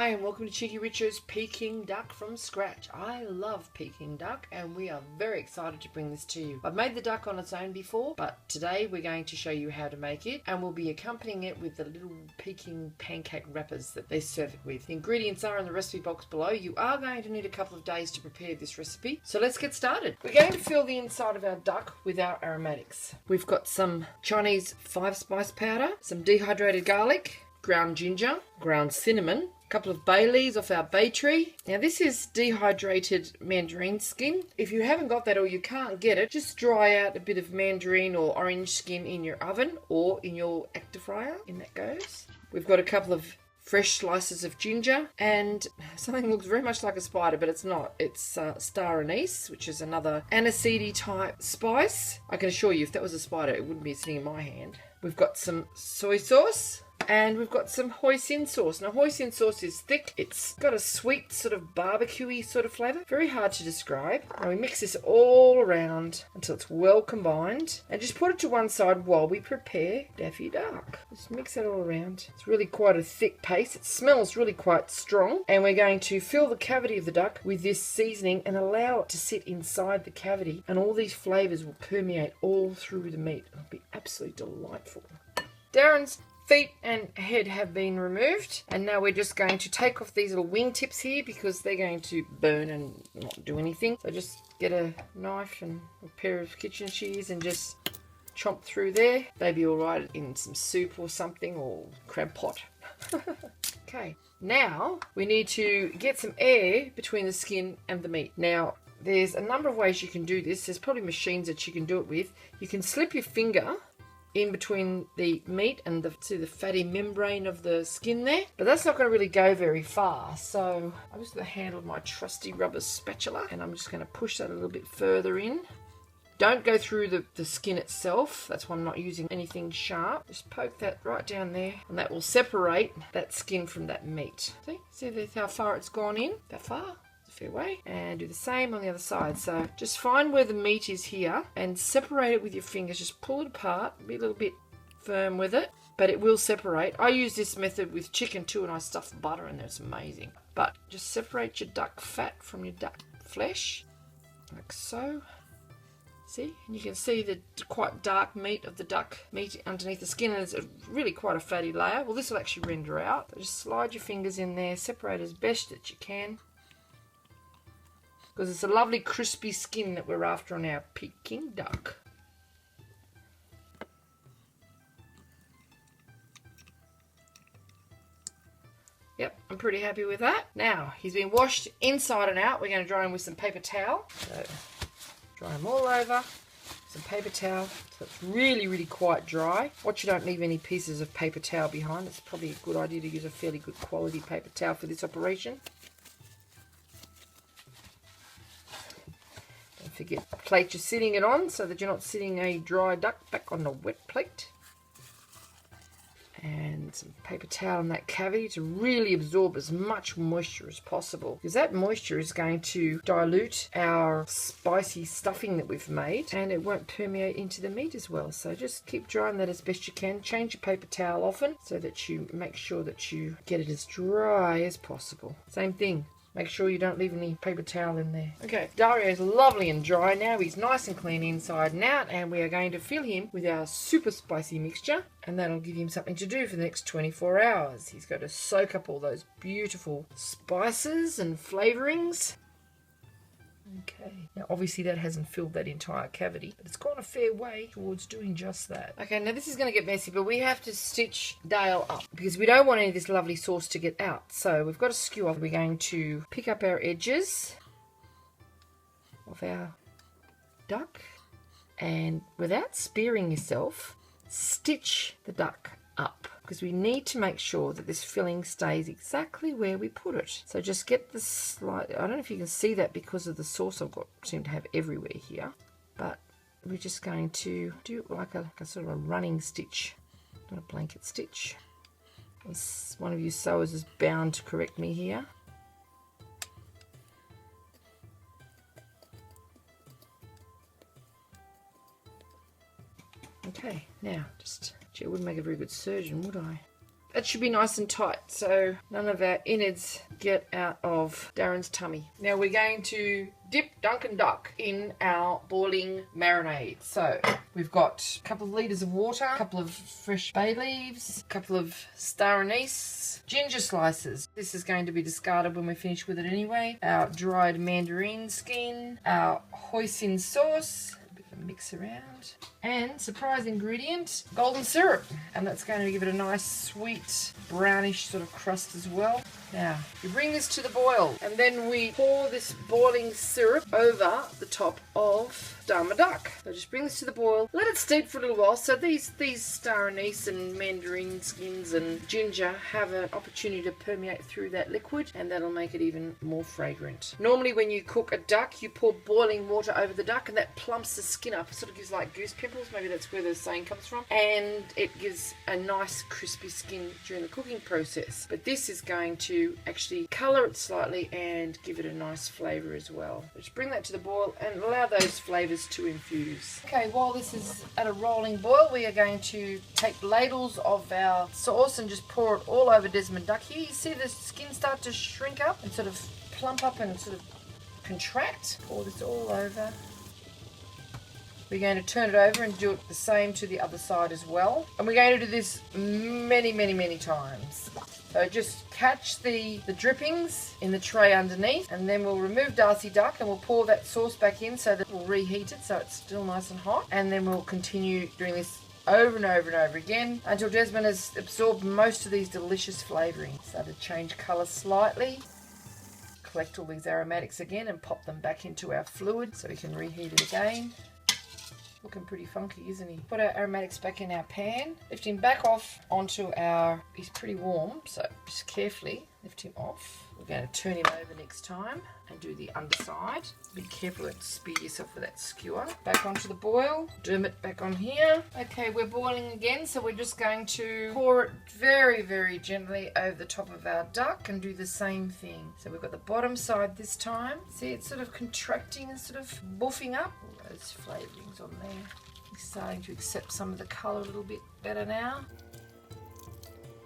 Hi and welcome to Cheeky Richo's Peking Duck from scratch. I love Peking Duck and we are very excited to bring this to you. I've made the duck on its own before, but today we're going to show you how to make it, and we'll be accompanying it with the little Peking pancake wrappers that they serve it with. The ingredients are in the recipe box below. You are going to need a couple of days to prepare this recipe, so let's get started. We're going to fill the inside of our duck with our aromatics. We've got some Chinese 5-spice powder, some dehydrated garlic, ground ginger, ground cinnamon, a couple of bay leaves off our bay tree. Now this is dehydrated mandarine skin. If you haven't got that or you can't get it, just dry out a bit of mandarine or orange skin in your oven or in your actor fryer. In that goes. We've got a couple of fresh slices of ginger and something that looks very much like a spider, but it's not. It's star anise, which is another aniseedy type spice. I can assure you if that was a spider it wouldn't be sitting in my hand. We've got some soy sauce. And we've got some hoisin sauce. Now, hoisin sauce is thick. It's got a sweet sort of barbecue-y sort of flavour. Very hard to describe. Now, we mix this all around until it's well combined. And just put it to one side while we prepare Daffy Duck. Just mix it all around. It's really quite a thick paste. It smells really quite strong. And we're going to fill the cavity of the duck with this seasoning and allow it to sit inside the cavity. And all these flavours will permeate all through the meat. It'll be absolutely delightful. Darren's feet and head have been removed, and now we're just going to take off these little wing tips here because they're going to burn and not do anything. So just get a knife and a pair of kitchen shears and just chomp through there. They'd be alright in some soup or something, or crab pot. Okay, now we need to get some air between the skin and the meat. Now there's a number of ways you can do this. There's probably machines that you can do it with. You can slip your finger in between the meat and the fatty membrane of the skin there, but that's not going to really go very far. So I'm just going to handle my trusty rubber spatula and I'm just going to push that a little bit further in. Don't go through the skin itself. That's why I'm not using anything sharp. Just poke that right down there and that will separate that skin from that meat. See how far it's gone in? That far? Fair way. And do the same on the other side. So just find where the meat is here and separate it with your fingers. Just pull it apart, be a little bit firm with it, but it will separate. I use this method with chicken too, and I stuff butter in there. It's amazing. But just separate your duck fat from your duck flesh, like so. See? And you can see the quite dark meat of the duck meat underneath the skin, and it's really quite a fatty layer. Well, this will actually render out. So just slide your fingers in there, separate as best that you can, because it's a lovely crispy skin that we're after on our Peking duck. Yep, I'm pretty happy with that. Now, he's been washed inside and out. We're going to dry him with some paper towel. So, dry him all over. Some paper towel, so it's really, really quite dry. Watch you don't leave any pieces of paper towel behind. It's probably a good idea to use a fairly good quality paper towel for this operation. Forget the plate you're sitting it on so that you're not sitting a dry duck back on the wet plate. And some paper towel in that cavity to really absorb as much moisture as possible, because that moisture is going to dilute our spicy stuffing that we've made and it won't permeate into the meat as well. So just keep drying that as best you can. Change your paper towel often so that you make sure that you get it as dry as possible. Same thing. Make sure you don't leave any paper towel in there. Okay, Dario's lovely and dry now. He's nice and clean inside and out, and we are going to fill him with our super spicy mixture, and that'll give him something to do for the next 24 hours. He's got to soak up all those beautiful spices and flavourings. Okay, now obviously that hasn't filled that entire cavity, but it's gone a fair way towards doing just that. Okay, now this is going to get messy, but we have to stitch Dale up because we don't want any of this lovely sauce to get out. So we've got a skewer. We're going to pick up our edges of our duck and without spearing yourself, stitch the duck up, because we need to make sure that this filling stays exactly where we put it. So just get the slight, I don't know if you can see that because of the sauce I've got seem to have everywhere here, but we're just going to do it like a sort of a running stitch, not a blanket stitch. One of you sewers is bound to correct me here. Okay, now just, gee, I wouldn't make a very good surgeon, would I? That should be nice and tight so none of our innards get out of Darren's tummy. Now we're going to dip Dunkin' Duck in our boiling marinade. So we've got a couple of litres of water, a couple of fresh bay leaves, a couple of star anise, ginger slices. This is going to be discarded when we finish with it anyway. Our dried mandarine skin, our hoisin sauce, mix around, and surprise ingredient, golden syrup, and that's going to give it a nice sweet brownish sort of crust as well. Now you bring this to the boil and then we pour this boiling syrup over the top of Dharma duck. So just bring this to the boil, let it steep for a little while so these star anise and mandarin skins and ginger have an opportunity to permeate through that liquid, and that'll make it even more fragrant. Normally when you cook a duck you pour boiling water over the duck and that plumps the skin up. It sort of gives like goose pimples, maybe that's where the saying comes from, and it gives a nice crispy skin during the cooking process. But this is going to actually colour it slightly and give it a nice flavour as well. Just bring that to the boil and allow those flavours to infuse. Okay, while this is at a rolling boil, we are going to take ladles of our sauce and just pour it all over Desmond Duck here. You see the skin start to shrink up and sort of plump up and sort of contract. Pour this all over. We're going to turn it over and do it the same to the other side as well. And we're going to do this many, many, many times. So just catch the drippings in the tray underneath, and then we'll remove Darcy Duck and we'll pour that sauce back in so that we'll reheat it so it's still nice and hot. And then we'll continue doing this over and over and over again until Desmond has absorbed most of these delicious flavourings. So to change colour slightly. Collect all these aromatics again and pop them back into our fluid so we can reheat it again. Looking pretty funky, isn't he? Put our aromatics back in our pan. Lift him back off onto our... He's pretty warm, so just carefully lift him off. We're going to turn him over next time and do the underside. Be careful to spear yourself with that skewer. Back onto the boil. Dermot back on here. Okay, we're boiling again, so we're just going to pour it very, very gently over the top of our duck and do the same thing. So we've got the bottom side this time. See, it's sort of contracting and sort of buffing up. All those flavourings on there. It's starting to accept some of the colour a little bit better now.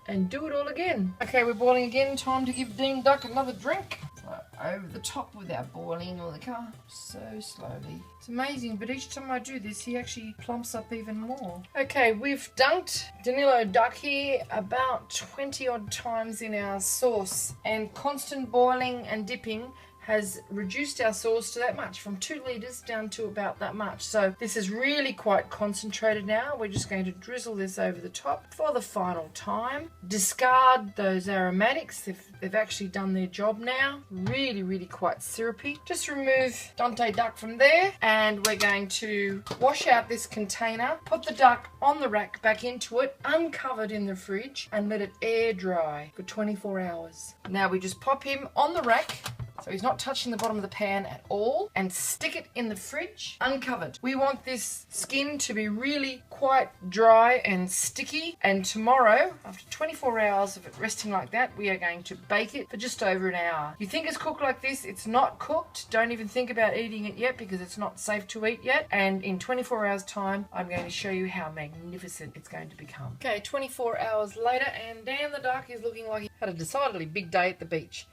And do it all again. Okay, we're boiling again. Time to give Dean Duck another drink. So over the top with our boiling liquor, so slowly. It's amazing, but each time I do this, he actually plumps up even more. Okay, we've dunked Danilo Duck here about 20 odd times in our sauce, and constant boiling and dipping has reduced our sauce to that much, from 2 litres down to about that much. So this is really quite concentrated now. We're just going to drizzle this over the top for the final time. Discard those aromatics. They've actually done their job now. Really, really quite syrupy. Just remove Dante Duck from there, and we're going to wash out this container, put the duck on the rack back into it, uncovered in the fridge, and let it air dry for 24 hours. Now we just pop him on the rack, so he's not touching the bottom of the pan at all, and stick it in the fridge uncovered. We want this skin to be really quite dry and sticky, and tomorrow, after 24 hours of it resting like that, we are going to bake it for just over an hour. You think it's cooked like this, it's not cooked. Don't even think about eating it yet because it's not safe to eat yet. And in 24 hours time, I'm going to show you how magnificent it's going to become. Okay, 24 hours later, and Dan the Duck is looking like he had a decidedly big day at the beach.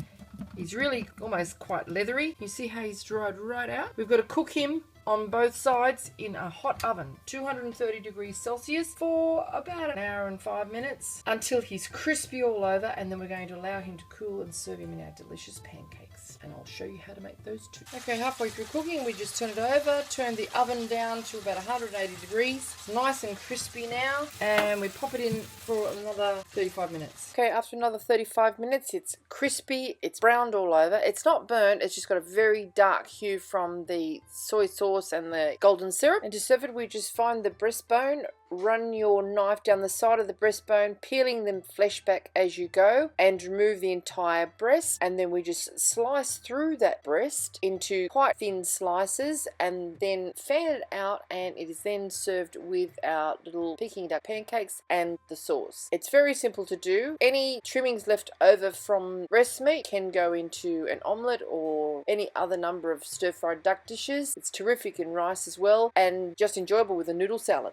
He's really almost quite leathery. You see how he's dried right out? We've got to cook him on both sides in a hot oven, 230 degrees Celsius, for about an hour and 5 minutes until he's crispy all over, and then we're going to allow him to cool and serve him in our delicious pancakes. And I'll show you how to make those too. Okay, halfway through cooking, we just turn it over, turn the oven down to about 180 degrees. It's nice and crispy now, and we pop it in for another 35 minutes. Okay, after another 35 minutes, it's crispy, it's browned all over. It's not burnt, it's just got a very dark hue from the soy sauce and the golden syrup. And to serve it, we just find the breastbone, run your knife down the side of the breastbone, peeling the flesh back as you go, and remove the entire breast. And then we just slice through that breast into quite thin slices, and then fan it out, and it is then served with our little Peking Duck pancakes and the sauce. It's very simple to do. Any trimmings left over from breast meat can go into an omelette or any other number of stir-fried duck dishes. It's terrific in rice as well, and just enjoyable with a noodle salad.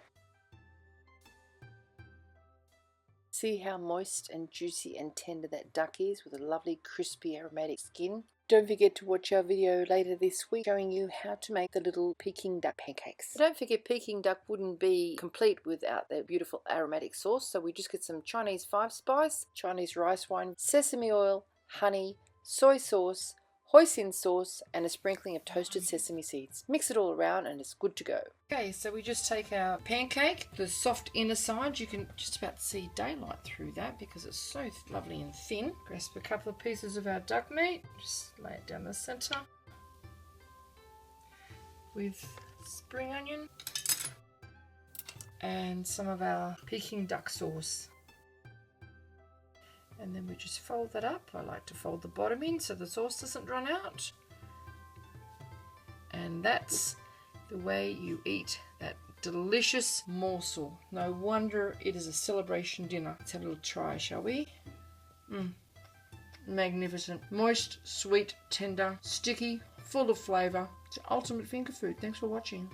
See how moist and juicy and tender that duck is with a lovely crispy aromatic skin. Don't forget to watch our video later this week showing you how to make the little Peking Duck pancakes. But don't forget, Peking Duck wouldn't be complete without their beautiful aromatic sauce, so we just get some Chinese 5-spice, Chinese rice wine, sesame oil, honey, soy sauce, hoisin sauce, and a sprinkling of toasted sesame seeds. Mix it all around and it's good to go. Okay, so we just take our pancake, the soft inner side. You can just about see daylight through that because it's so lovely and thin. Grasp a couple of pieces of our duck meat, just lay it down the center with spring onion and some of our Peking Duck sauce. And then we just fold that up. I like to fold the bottom in so the sauce doesn't run out. And that's the way you eat that delicious morsel. No wonder it is a celebration dinner. Let's have a little try, shall we? Magnificent. Moist, sweet, tender, sticky, full of flavour. It's the ultimate finger food. Thanks for watching.